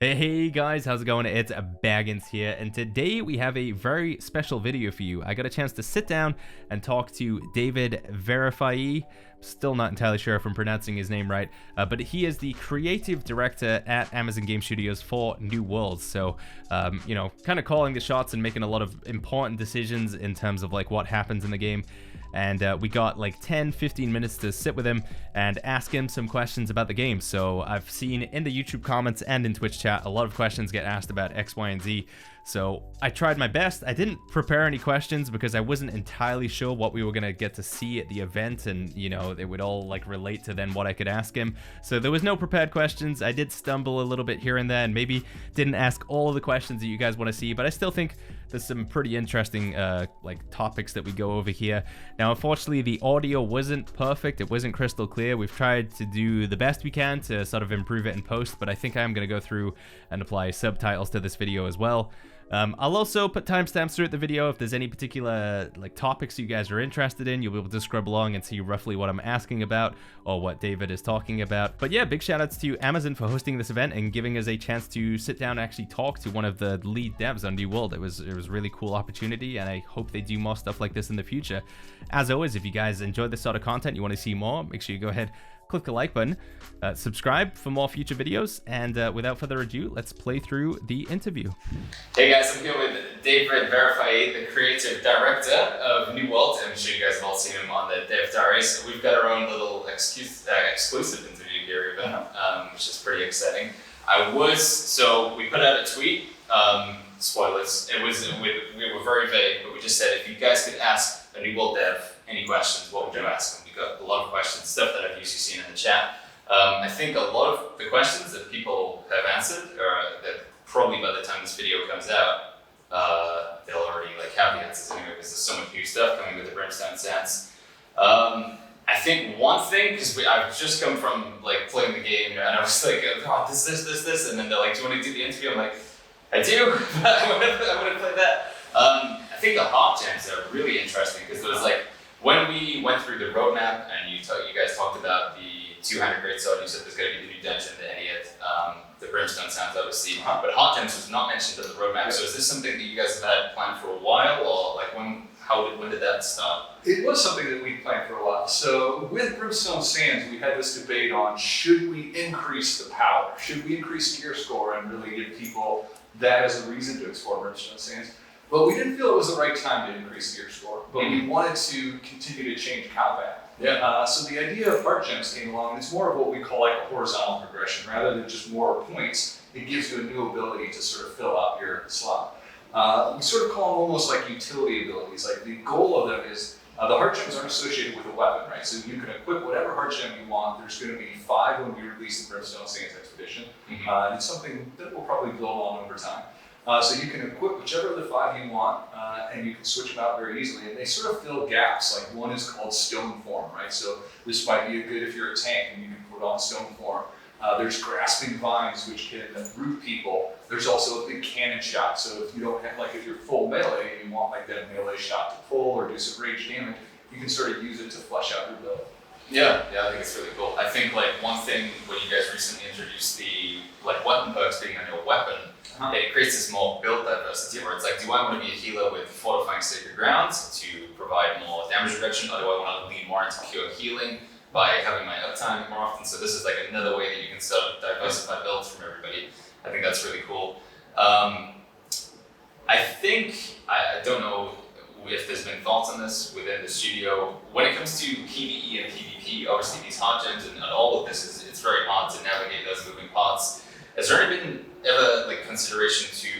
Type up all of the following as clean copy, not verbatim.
Hey guys, how's it going? It's Baggins here, and today we have a very special video for you. I got a chance to sit down and talk to David Verfaillie. Still not entirely sure if I'm pronouncing his name right, but he is the creative director at Amazon Game Studios for New Worlds. So, kind of calling the shots and making a lot of important decisions in terms of like what happens in the game. And we got like 10-15 minutes to sit with him and ask him some questions about the game. So I've seen in the YouTube comments and in Twitch chat a lot of questions get asked about X, Y, and Z. So I tried my best. I didn't prepare any questions because I wasn't entirely sure what we were going to get to see at the event, and it would all like relate to then what I could ask him. So there was no prepared questions. I did stumble a little bit here and there and maybe didn't ask all of the questions that you guys want to see, but I still think there's some pretty interesting topics that we go over here. Now, unfortunately, the audio wasn't perfect. It wasn't crystal clear. We've tried to do the best we can to sort of improve it in post, but I think I'm going to go through and apply subtitles to this video as well. I'll also put timestamps throughout the video if there's any particular topics you guys are interested in. You'll be able to scrub along and see roughly what I'm asking about or what David is talking about. But yeah, big shout outs to Amazon for hosting this event and giving us a chance to sit down and actually talk to one of the lead devs on New World. It was a really cool opportunity, and I hope they do more stuff like this in the future. As always, if you guys enjoy this sort of content, you want to see more, make sure you go ahead, click the like button, subscribe for more future videos, and without further ado, let's play through the interview. Hey guys, I'm here with David Verfaillie, the creative director of New World. I'm sure you guys have all seen him on the Dev Diaries. We've got our own little exclusive interview here even, which is pretty exciting. So we put out a tweet, spoilers, we were very vague, but we just said if you guys could ask a New World dev any questions, what would you ask them? We got a lot of questions, stuff that I've usually seen in the chat. I think a lot of the questions that people have answered, or that probably by the time this video comes out, they'll already have the answers anyway, because there's so much new stuff coming with the Brimstone sets. I think one thing, because I've just come from playing the game, and I was like, oh, this, and then they're like, do you want to do the interview? I'm like, I do, but I want to play that. I think the Heartgems are really interesting, because there was when we went through the roadmap and you guys talked about the 200 great sword, you said there's going to be the new dungeon, the Idiot, the Brimstone sounds obviously, but Heartgems was not mentioned in the roadmap. So is this something that you guys have had planned for a while, or when did that start? It was something that we planned for a while. So with Brimstone Sands, we had this debate on should we increase the power? Should we increase gear score and really give people that as a reason to explore Brimstone Sands? But we didn't feel it was the right time to increase gear score, but we wanted to continue to change combat. Yeah. So the idea of Heartgems came along. It's more of what we call a horizontal progression. Rather than just more points, it gives you a new ability to sort of fill out your slot. We sort of call them almost like utility abilities. The goal of them is, the Heartgems aren't associated with a weapon, right? So you can equip whatever Heartgem you want. There's going to be 5 when we release the Brimstone Sands Expedition. And it's something that we'll probably build on over time. So you can equip whichever of the 5 you want, and you can switch them out very easily. And they sort of fill gaps. One is called Stone Form, right? So this might be good if you're a tank and you can put on Stone Form. There's Grasping Vines, which can root people. There's also a big cannon shot. So if you don't have, if you're full melee and you want that melee shot to pull or do some rage damage, you can sort of use it to flesh out your build. Yeah, I think it's really cool. I think one thing when you guys recently introduced the weapon perks being on your weapon, it creates this more build diversity where it's do I want to be a healer with Fortifying Sacred Grounds to provide more damage reduction, or do I want to lean more into pure healing by having my uptime more often? So this is another way that you can sort of diversify builds from everybody. I think that's really cool. I don't know if there's been thoughts on this within the studio. When it comes to PvE and PvP, obviously these Heartgems and all of this, it's very hard to navigate those moving parts. Has there been ever consideration to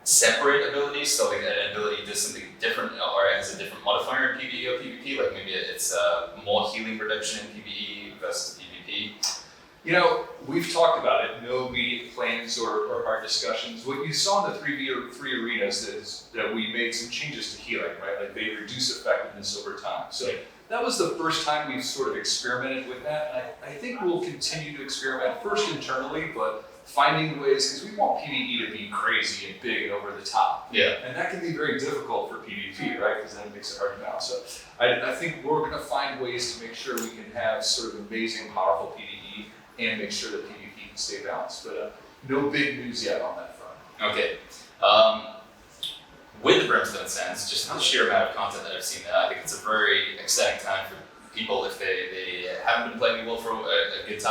separate abilities? So an ability does something different or has a different modifier in PvE or PvP? Maybe it's more healing reduction in PvE versus PvP? We've talked about it. No immediate plans or hard discussions. What you saw in the 3 arenas is that we made some changes to healing, right? They reduce effectiveness over time. So that was the first time we've sort of experimented with that. I think we'll continue to experiment first internally, but finding ways, because we want PvE to be crazy and big and over the top. Yeah. And that can be very difficult for PvP, right? Because then it makes it hard to balance. So I think we're going to find ways to make sure we can have sort of amazing, powerful PvE and make sure that PvP can stay balanced. But no big news yet on that front. Okay. With the Brimstone Sands, just the sheer amount of content that I've seen there, I think it's a very exciting time for people if they haven't been playing New World for a good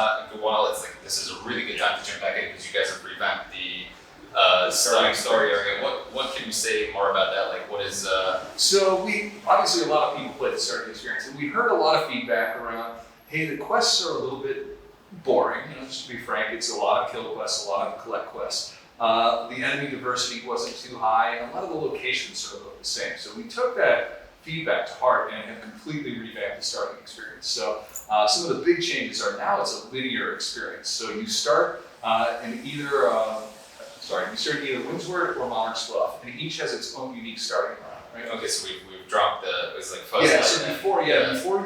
while. It's like this is a really good time to jump back in because you guys have revamped the starting story area. What can you say more about that? Like, what is? So we obviously a lot of people play the starting experience, and we heard a lot of feedback around, hey, the quests are a little bit boring. You know, just to be frank, it's a lot of kill quests, a lot of collect quests. The enemy diversity wasn't too high, and a lot of the locations sort of look the same. So we took that feedback to heart and have completely revamped the starting experience. So some of the big changes are now it's a linear experience. So you start in either Windsward or Monarch's Bluff, and each has its own unique starting round. Right? Okay, so we've dropped it was like fuzz. Yeah. So before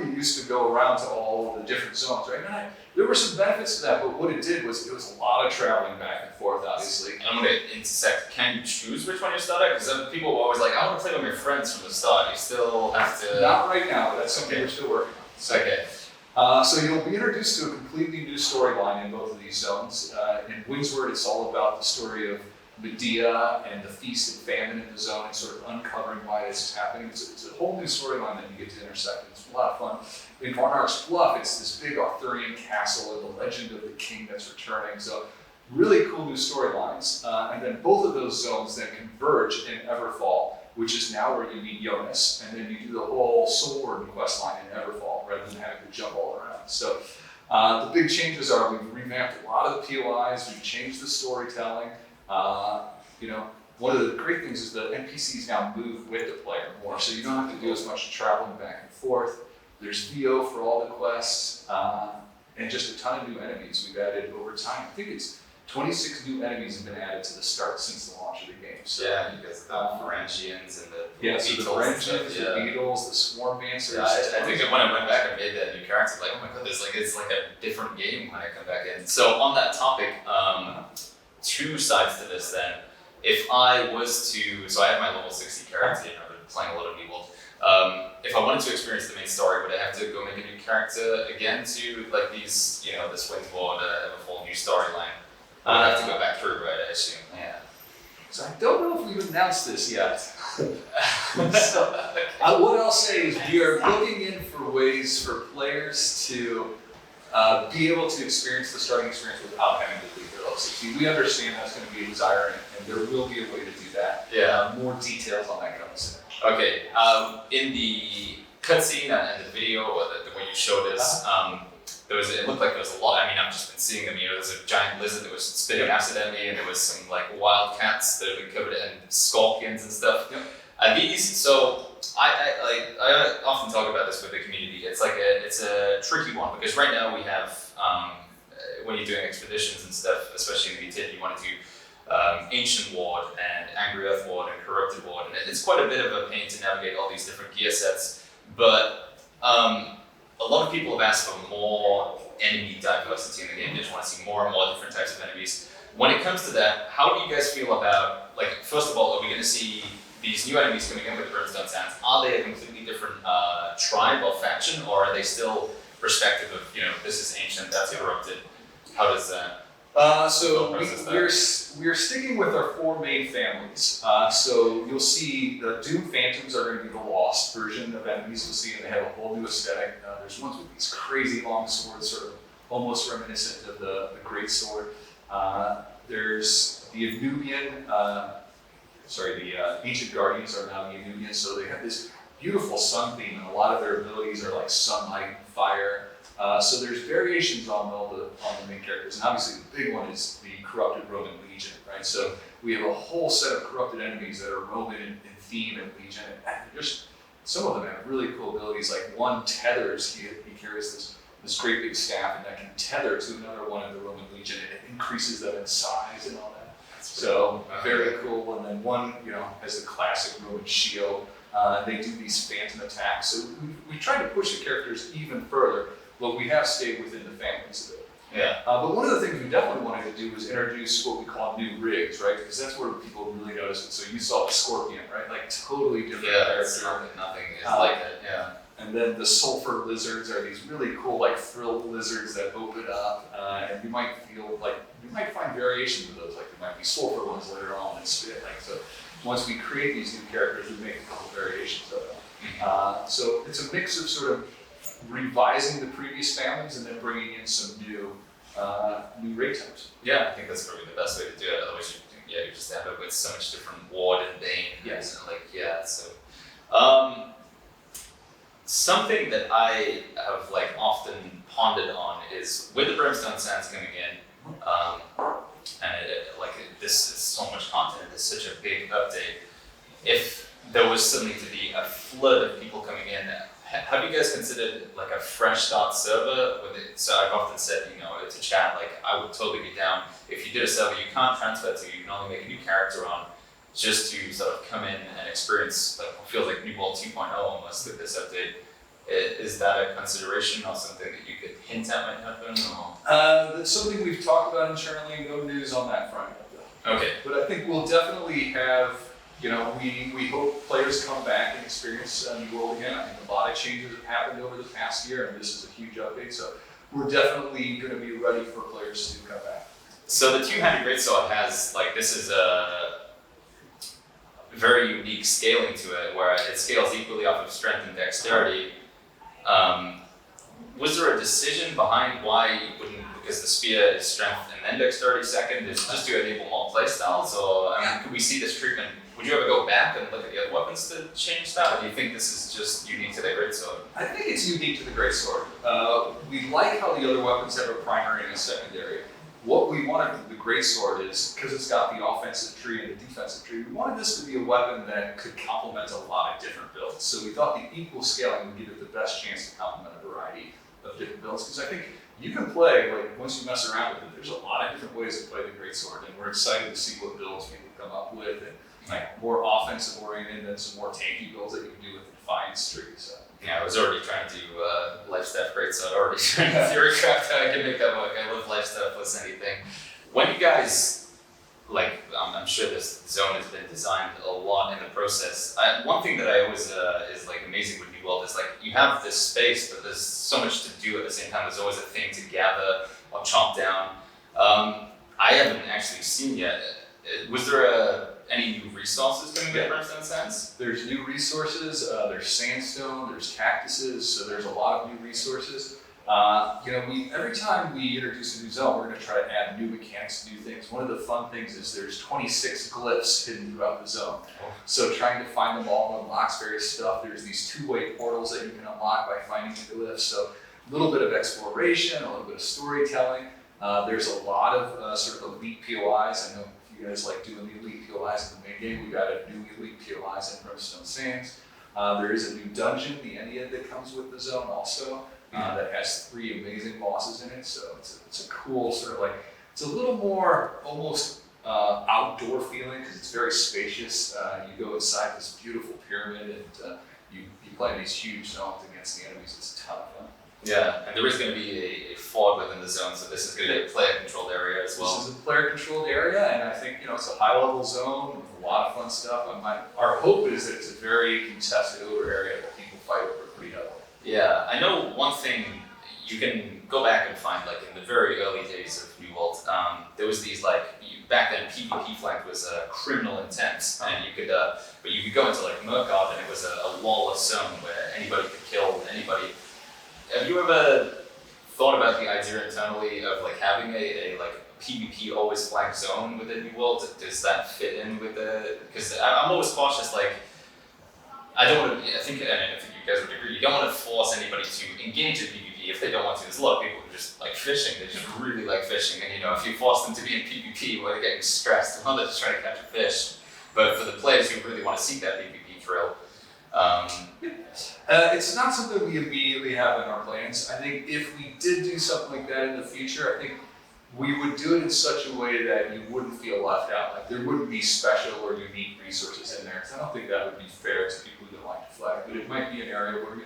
you used to go around to all the different zones, right? And there were some benefits to that, but what it did was it was a lot of traveling back and forth, obviously. And I'm going to intersect. Can you choose which one you start at? Because people are always like, I want to play with my friends from the start. You still have to. Not right now, but that's something we're still working on. Okay. So you'll be introduced to a completely new storyline in both of these zones. In Windsward, it's all about the story of Medea and the feast and famine in the zone and sort of uncovering why this is happening. It's a whole new storyline that you get to intersect, and it's a lot of fun. In Monarch's Bluff, it's this big Arthurian castle and the legend of the king that's returning. So really cool new storylines. And then both of those zones then converge in Everfall, which is now where you meet Jonas, and then you do the whole sword quest line in Everfall rather than having to jump all around. So the big changes are we've revamped a lot of the POIs, we've changed the storytelling. One of the great things is the NPCs now move with the player more, so you don't have to do as much traveling back and forth. There's VO for all the quests, and just a ton of new enemies we've added over time. I think it's 26 new enemies have been added to the start since the launch of the game. So, yeah, you guys have the Varangians and the Beetles, the Beetles, the Swarm Mancers. Yeah, I think that when I went back and made that new character, like, oh my god, it's like a different game when I come back in. So on that topic, two sides to this then. If I was to, so I have my level 60 character, I've been playing a lot of New World. If I wanted to experience the main story, would I have to go make a new character again to like these, this Windsward, Everfall new storyline? I would have to go back through, right? I assume. Yeah. So I don't know if we've announced this yet. What I'll say is we are looking in for ways for players to be able to experience the starting experience without having to leave their level 60. We understand that's going to be a desire, and there will be a way to do that. Yeah. More details on that coming soon. Okay. In the cutscene and the video when you showed us, it looked like there was a lot. I mean, I've just been seeing them. There's a giant lizard that was spitting acid at me, and there was some like wildcats that have been covered in scorpions and stuff. Yep. So I often talk about this with the community. It's a tricky one because right now we have when you're doing expeditions and stuff, especially in the tip, you want to do Ancient Ward and Angry Earth Ward and Corrupted Ward, and it's quite a bit of a pain to navigate all these different gear sets. But a lot of people have asked for more enemy diversity in the game. They just want to see more and more different types of enemies. When it comes to that, how do you guys feel about, like, first of all, are we going to see these new enemies coming in with the Brimstone Sands? Are they a completely different tribe or faction, or are they still respective of, this is ancient, that's corrupted? How does that? So we're sticking with our four main families. So you'll see the Doom Phantoms are going to be the lost version of enemies. You'll see, and they have a whole new aesthetic. There's ones with these crazy long swords, sort of almost reminiscent of the Great Sword. There's the Anubian, the Ancient Guardians are now the Anubians. So they have this beautiful sun theme, and a lot of their abilities are like sunlight and fire. So there's variations on the main characters, and obviously the big one is the corrupted Roman Legion, right? So we have a whole set of corrupted enemies that are Roman in theme and Legion, and just some of them have really cool abilities. Like one tethers, he carries this great big staff, and that can tether to another one of the Roman Legion, and it increases them in size and all that. So very cool. And then one, has the classic Roman shield. They do these phantom attacks. So we try to push the characters even further. But we have stayed within the families of it. Yeah. But one of the things we definitely wanted to do was introduce what we call new rigs, right? Because that's where people really notice it. So you saw the Scorpion, right? Like totally different character. Nothing is like it. Yeah. And then the Sulfur Lizards are these really cool, like frilled lizards that open up, and you might feel like you might find variations of those, like there might be sulfur ones later on and spit. Like, so once we create these new characters, we make a couple variations of them. So it's a mix of sort of revising the previous families and then bringing in some new raid types. Yeah, I think that's probably the best way to do it. Otherwise, you just end up with so much different Ward and Bane. Yes. And so something that I have like often pondered on is with the Brimstone Sands coming in, this is so much content. It's such a big update. If there was suddenly to be a flood of people coming in, have you guys considered like a fresh start server with it? So I've often said, to chat, like I would totally be down if you did a server you can't transfer to, you can only make a new character on, just to sort of come in and experience like what feels like New World 2.0 almost with this update. Is that a consideration or something that you could hint at might happen? Or? That's something we've talked about internally. No news on that front yet, though. Okay. But I think we'll definitely have. We hope players come back and experience New World again. I think a lot of changes have happened over the past year, and this is a huge update. So we're definitely going to be ready for players to come back. So the two-handed greatsword has this is a very unique scaling to it, where it scales equally off of strength and dexterity. Was there a decision behind why you wouldn't? Because the spear is strength and then dexterity second, is just to enable more playstyles, or could we see this treatment? Would you ever go back and look at the other weapons to change that, or do you think this is just unique to the greatsword? I think it's unique to the greatsword. We like how the other weapons have a primary and a secondary. What we wanted with the greatsword is, because it's got the offensive tree and the defensive tree, we wanted this to be a weapon that could complement a lot of different builds. So we thought the equal scaling would give it the best chance to complement a variety of different builds, because I think you can play, once you mess around with it, there's a lot of different ways to play the greatsword, and we're excited to see what builds people come up with, and more offensive oriented than some more tanky builds that you can do with the Defiance tree. So. Yeah, I was already trying to do Lifestaff greatsword, already trying to theorycraft how I can make that work. I love Lifestaff plus anything. When you guys, I'm sure this zone has been designed a lot in the process. One thing that I always is amazing with New World is you have this space, but there's so much to do at the same time. There's always a thing to gather or chomp down. I haven't actually seen yet. Was there any new resources coming with Brimstone Sands? There's new resources. There's sandstone. There's cactuses. So there's a lot of new resources. Every time we introduce a new zone, we're going to try to add new mechanics, new things. One of the fun things is there's 26 glyphs hidden throughout the zone. So trying to find them all unlocks various stuff. There's these two-way portals that you can unlock by finding the glyphs. So a little bit of exploration, a little bit of storytelling. There's a lot of sort of elite POIs. I know you guys like doing the elite POIs in the main game. We got a new elite POIs in Brimstone Sands. There is a new dungeon, the Ennead, that comes with the zone also. That has 3 amazing bosses in it, so it's a cool sort of it's a little more almost outdoor feeling because it's very spacious. You go inside this beautiful pyramid and you play these huge zones against the enemies. It's a ton of fun. Yeah, and there is going to be a fog within the zone, so this is going to be a player-controlled area as well. This is a player-controlled area, and I think it's a high-level zone with a lot of fun stuff. Our hope is that it's a very contested over area that people fight over pretty heavily. Yeah, I know one thing you can go back and find, in the very early days of New World, there was these, back then PvP flank was criminal intense, and you could, but you could go into Murkov and it was a lawless zone where anybody could kill anybody. Have you ever thought about the idea internally of having a PvP always flanked zone within New World? Does that fit in with the, because I'm always cautious, I don't want to, I think you guys would agree, you don't want to force anybody to engage in PvP if they don't want to. There's a lot of people who just like fishing, they just really like fishing, and if you force them to be in PvP, well, they're getting stressed, well, they're just trying to catch a fish. But for the players who really want to seek that PvP thrill, it's not something we immediately have in our plans. I think if we did do something like that in the future, I think we would do it in such a way that you wouldn't feel left out. There wouldn't be special or unique resources in there, because I don't think that would be fair to people who don't like to flag. But it might be an area where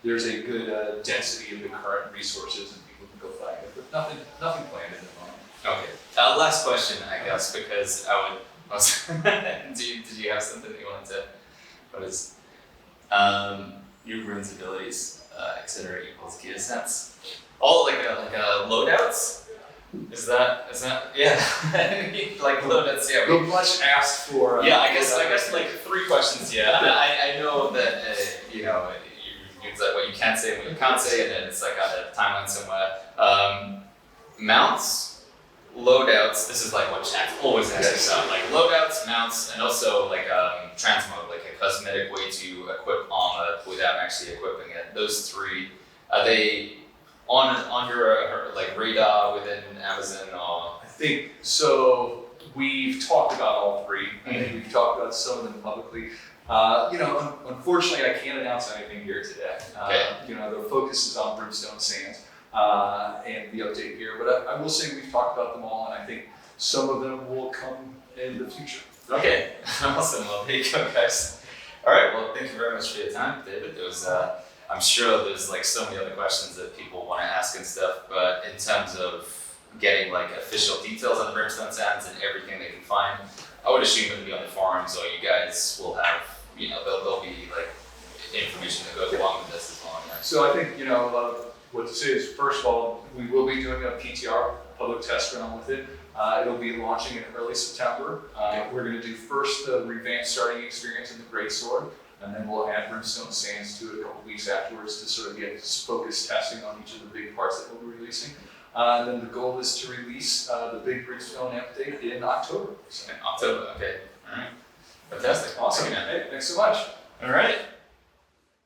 there's a good density of the current resources and people can go flag it. But nothing planned in the moment. Okay. Last question, I guess, because I would. Did you have something that you wanted to? What is? New runes abilities, etc. equals gear sets. All like loadouts. Is that yeah? Like Loadouts, yeah. The much asked for. Yeah, I guess like 3 questions. Yeah, I know that you know it's like what you can say and what you can't say, and then it's like on a timeline somewhere. Mounts, loadouts. This is like what chat always asks about, like loadouts, mounts, and also like transmog, like a cosmetic way to equip armor without actually equipping it. Those 3, are they on your like radar within Amazon or? I think so. We've talked about all 3. I think we've talked about some of them publicly. You know, unfortunately, I can't announce anything here today. Okay. You know, the focus is on Brimstone Sands and the update here. But I will say we've talked about them all, and I think some of them will come in the future. Okay, awesome. Well, there you go, guys. All right. Well, thank you very much for your time, David. It was. I'm sure there's like so many other questions that people want to ask and stuff, but in terms of getting like official details on the Brimstone Sands and everything they can find, I would assume it'll be on the forums, or you guys will have, you know, there'll be like information that goes along with this as well. Yeah. So I think, you know, what to say is, first of all, we will be doing a PTR, public test run with it. It'll be launching in early September. We're going to do first the revamped starting experience in the Greatsword, and then we'll add Brimstone Sands to it a couple weeks afterwards to sort of get focused testing on each of the big parts that we'll be releasing. And then the goal is to release the big Brimstone update in October. So. In October, okay. All right. Fantastic. Awesome. Okay. Hey, thanks so much. All right.